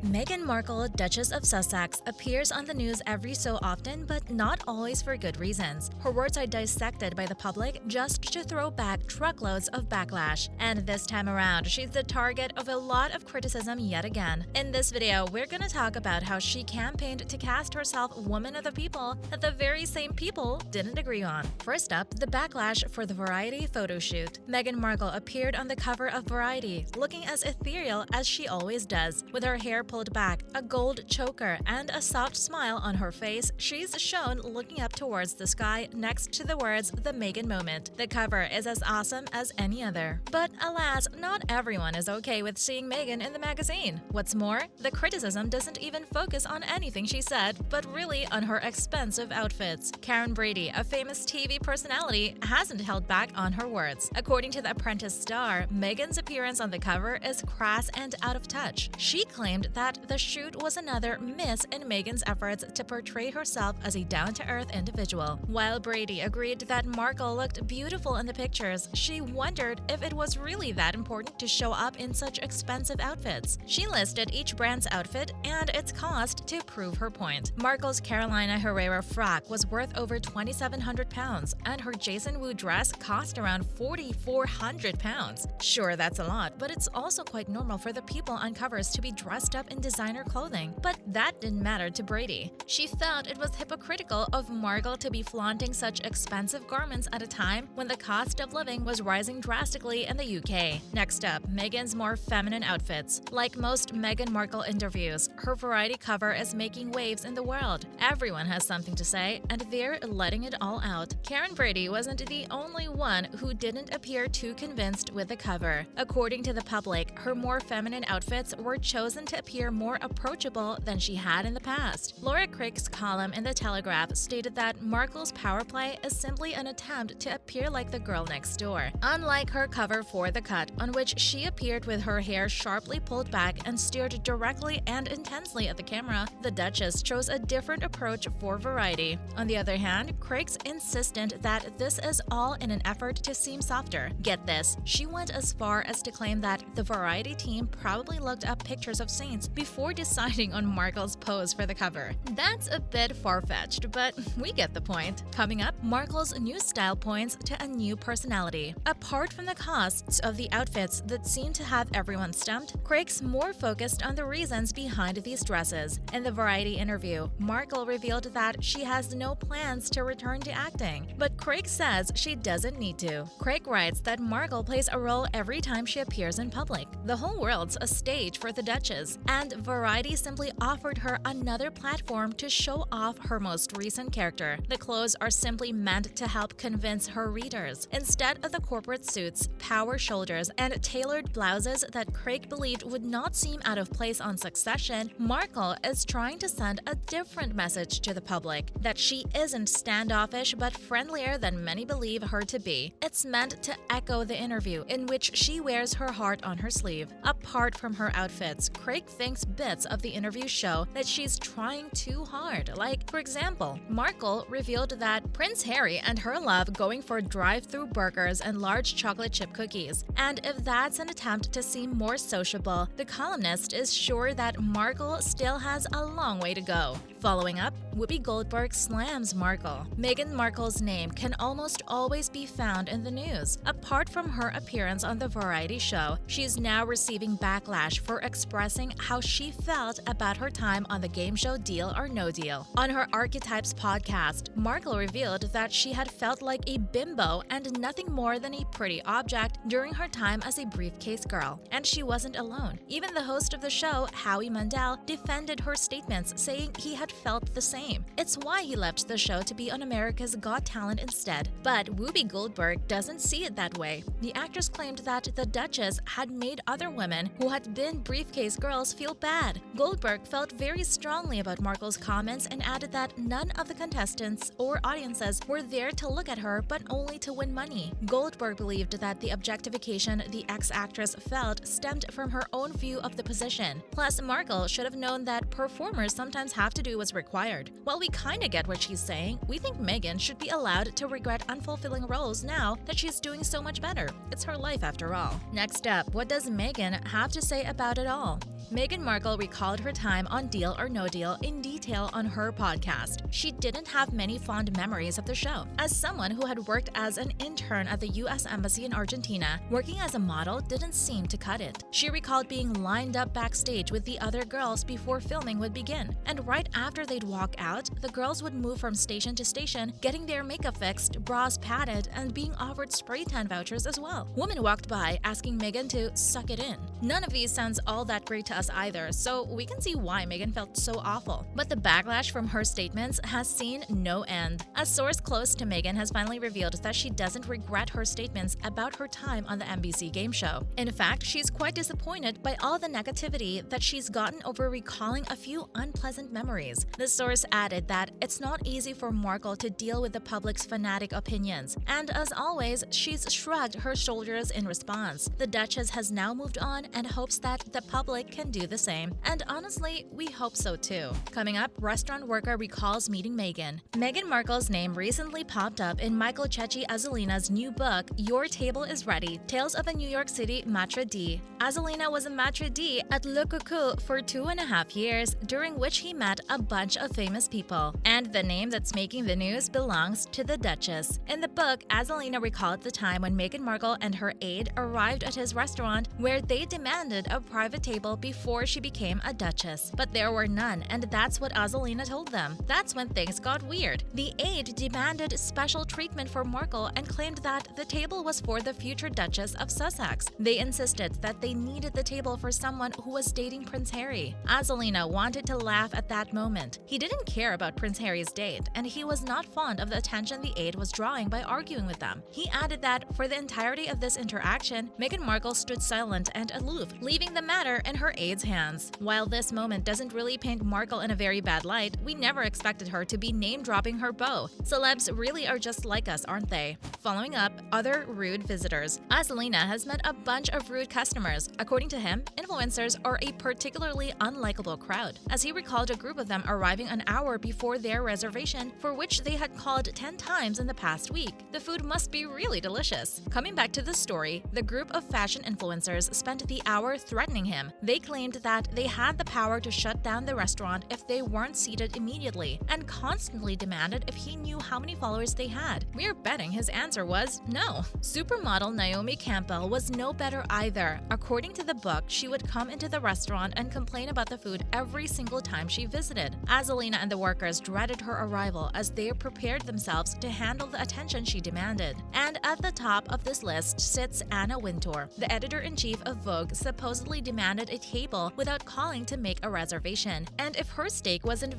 Meghan Markle, Duchess of Sussex, appears on the news every so often, but not always for good reasons. Her words are dissected by the public just to throw back truckloads of backlash. And this time around, she's the target of a lot of criticism yet again. In this video, we're gonna talk about how she campaigned to cast herself woman of the people that the very same people didn't agree on. First up, the backlash for the Variety photo shoot. Meghan Markle appeared on the cover of Variety, looking as ethereal as she always does, with her hair pulled back, a gold choker, and a soft smile on her face. She's shown looking up towards the sky next to the words, "The Meghan Moment." The cover is as awesome as any other. But alas, not everyone is okay with seeing Meghan in the magazine. What's more, the criticism doesn't even focus on anything she said, but really on her expensive outfits. Karen Brady, a famous TV personality, hasn't held back on her words. According to The Apprentice star, Meghan's appearance on the cover is crass and out of touch. She claimed that the shoot was another miss in Meghan's efforts to portray herself as a down-to-earth individual. While Brady agreed that Markle looked beautiful in the pictures, she wondered if it was really that important to show up in such expensive outfits. She listed each brand's outfit and its cost to prove her point. Markle's Carolina Herrera frock was worth over £2,700, and her Jason Wu dress cost around £4,400. Sure, that's a lot, but it's also quite normal for the people on covers to be dressed up in designer clothing. But that didn't matter to Brady. She felt it was hypocritical of Markle to be flaunting such expensive garments at a time when the cost of living was rising drastically in the UK. Next up, Meghan's more feminine outfits. Like most Meghan Markle interviews, her Variety cover is making waves in the world. Everyone has something to say, and they're letting it all out. Karen Brady wasn't the only one who didn't appear too convinced with the cover. According to the public, her more feminine outfits were chosen to appear more approachable than she had in the past. Laura Crick's column in The Telegraph stated that Markle's power play is simply an attempt to appear like the girl next door. Unlike her cover for The Cut, on which she appeared with her hair sharply pulled back and stared directly and intensely at the camera, the Duchess chose a different approach for Variety. On the other hand, Crick's insistent that this is all in an effort to seem softer. Get this, she went as far as to claim that the Variety team probably looked up pictures of saints before deciding on Markle's pose for the cover. That's a bit far-fetched, but we get the point. Coming up, Markle's new style points to a new personality. Apart from the costs of the outfits that seem to have everyone stumped, Craig's more focused on the reasons behind these dresses. In the Variety interview, Markle revealed that she has no plans to return to acting, but Craig says she doesn't need to. Craig writes that Markle plays a role every time she appears in public. The whole world's a stage for the Duchess, and Variety simply offered her another platform to show off her most recent character. The clothes are simply meant to help convince her readers. Instead of the corporate suits, power shoulders, and tailored blouses that Craig believed would not seem out of place on Succession, Markle is trying to send a different message to the public, that she isn't standoffish but friendlier than many believe her to be. It's meant to echo the interview in which she wears her heart on her sleeve. Apart from her outfits, Craig thinks bits of the interview show that she's trying too hard. Like, for example, Markle revealed that Prince Harry and her love going for drive-through burgers and large chocolate chip cookies. And if that's an attempt to seem more sociable, the columnist is sure that Markle still has a long way to go. Following up, Whoopi Goldberg slams Markle. Meghan Markle's name can almost always be found in the news. Apart from her appearance on the Variety show, she's now receiving backlash for expressing how she felt about her time on the game show Deal or No Deal. On her Archetypes podcast, Markle revealed that she had felt like a bimbo and nothing more than a pretty object during her time as a briefcase girl. And she wasn't alone. Even the host of the show, Howie Mandel, defended her statements, saying he had felt the same. It's why he left the show to be on America's Got Talent instead. But Whoopi Goldberg doesn't see it that way. The actress claimed that the Duchess had made other women who had been briefcase girls feel bad. Goldberg felt very strongly about Markle's comments and added that none of the contestants or audiences were there to look at her but only to win money. Goldberg believed that the objectification the ex-actress felt stemmed from her own view of the position. Plus, Markle should have known that performers sometimes have to do what's required. While we kinda get what she's saying, we think Meghan should be allowed to regret unfulfilling roles now that she's doing so much better. It's her life after all. Next up, what does Meghan have to say about it all? Meghan Meghan Markle recalled her time on Deal or No Deal in detail on her podcast. She didn't have many fond memories of the show. As someone who had worked as an intern at the U.S. Embassy in Argentina, working as a model didn't seem to cut it. She recalled being lined up backstage with the other girls before filming would begin. And right after they'd walk out, the girls would move from station to station, getting their makeup fixed, bras padded, and being offered spray tan vouchers as well. Women walked by asking Meghan to suck it in. None of these sounds all that great to us either, so we can see why Meghan felt so awful. But the backlash from her statements has seen no end. A source close to Meghan has finally revealed that she doesn't regret her statements about her time on the NBC game show. In fact, she's quite disappointed by all the negativity that she's gotten over recalling a few unpleasant memories. The source added that it's not easy for Markle to deal with the public's fanatic opinions, and as always, she's shrugged her shoulders in response. The Duchess has now moved on and hopes that the public can do the same. And honestly, we hope so too. Coming up, restaurant worker recalls meeting Meghan. Meghan Markle's name recently popped up in Michael Azzelina's new book, Your Table is Ready, Tales of a New York City Maitre d'. Azzolina was a maitre d' at Le Coucou for 2.5 years, during which he met a bunch of famous people. And the name that's making the news belongs to the Duchess. In the book, Azzolina recalled the time when Meghan Markle and her aide arrived at his restaurant where they demanded a private table before she became a duchess. But there were none, and that's what Azzolina told them. That's when things got weird. The aide demanded special treatment for Markle and claimed that the table was for the future Duchess of Sussex. They insisted that they needed the table for someone who was dating Prince Harry. Azzolina wanted to laugh at that moment. He didn't care about Prince Harry's date, and he was not fond of the attention the aide was drawing by arguing with them. He added that for the entirety of this interaction, Meghan Markle stood silent and aloof, leaving the matter in her aide's hands. While this moment doesn't really paint Markle in a very bad light, we never expected her to be name-dropping her beau. Celebs really are just like us, aren't they? Following up, other rude visitors. Azzolina has met a bunch of rude customers. According to him, influencers are a particularly unlikable crowd, as he recalled a group of them arriving an hour before their reservation, for which they had called 10 times in the past week. The food must be really delicious. Coming back to the story, the group of fashion influencers spent the hour threatening him. They claimed that they had the power to shut down the restaurant if they weren't seated immediately, and constantly demanded if he knew how many followers they had. We're betting his answer was no. Supermodel Naomi Campbell was no better either. According to the book, she would come into the restaurant and complain about the food every single time she visited. Azzolina and the workers dreaded her arrival as they prepared themselves to handle the attention she demanded. And at the top of this list sits Anna Wintour. The editor-in-chief of Vogue supposedly demanded a table without calling to make a reservation. And if her steak wasn't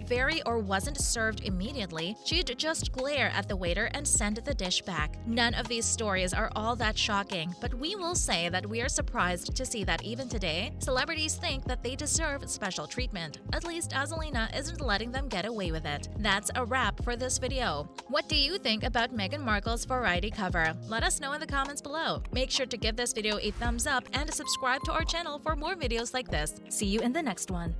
wasn't served immediately, she'd just glare at the waiter and send the dish back. None of these stories are all that shocking, but we will say that we are surprised to see that even today, celebrities think that they deserve special treatment. At least Azzolina isn't letting them get away with it. That's a wrap for this video. What do you think about Meghan Markle's variety cover? Let us know in the comments below. Make sure to give this video a thumbs up and subscribe to our channel for more videos like this. See you in the next one.